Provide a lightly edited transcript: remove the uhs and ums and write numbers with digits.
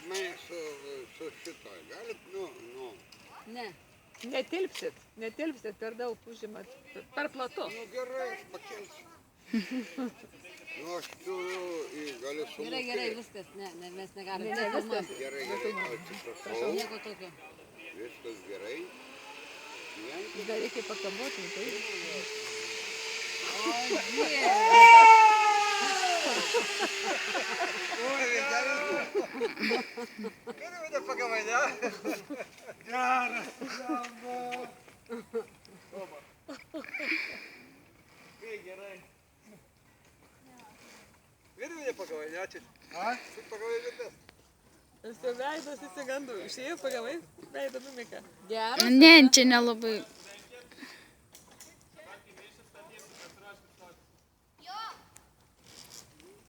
man su šitoj, galit, Ne. Netilpsit, per daug užimat, per platu. Nu gerai, aš pakelsiu. Nu aš turiu, galiu sumokėti. Gerai, viskas. Ne, mes negalime. Ne, viskas. Gerai, atsiprašau. Nieko tokio. Viskas gerai. Gyvenkit. Dar reikia pakaboti, tai. O, Dieve. Oi, gerai. Gerai, mane pagavai, ne? Geras. Kaip gerai. Gerai mane pagavai, ne? Ačiū. Tu pagavai vietas. Veidas įsigandų. Išėjo pagavai, veidą numika. Geras. Ne, čia nelabai.